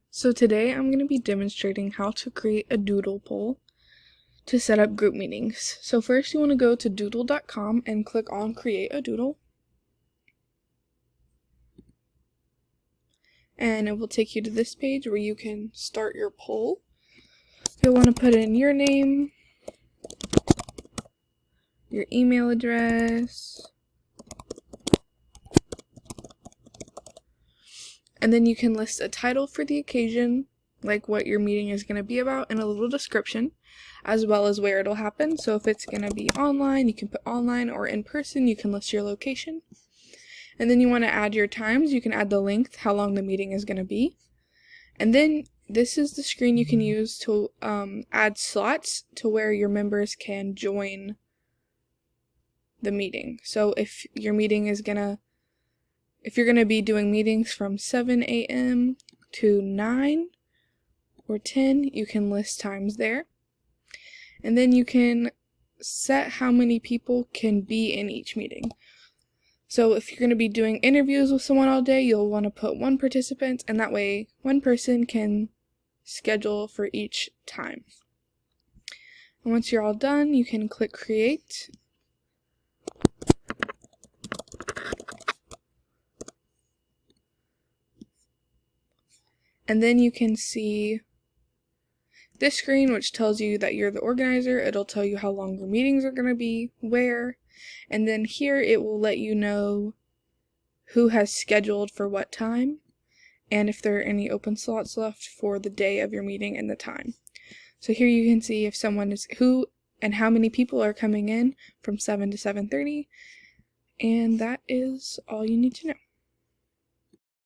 So today I'm going to be demonstrating how to create a doodle poll to set up group meetings. So first you want to go to doodle.com and click on create a doodle. And it will take you to this page where you can start your poll. You'll want to put in your name, your email address, and then you can list a title for the occasion, like what your meeting is going to be about, and a little description, as well as where it'll happen. So if it's going to be online, you can put online, or in person, you can list your location. And then you want to add your times. You can add the length, how long the meeting is going to be. And then this is the screen you can use to add slots to where your members can join the meeting. So if your meeting is if you're going to be doing meetings from 7 a.m. to 9 or 10, you can list times there. And then you can set how many people can be in each meeting. So if you're going to be doing interviews with someone all day, you'll want to put one participant, and that way one person can schedule for each time. And once you're all done, you can click create. And then you can see this screen, which tells you that you're the organizer. It'll tell you how long your meetings are going to be, where, and then here it will let you know who has scheduled for what time, and if there are any open slots left for the day of your meeting and the time. So here you can see if someone is who and how many people are coming in from 7 to 7:30, and that is all you need to know.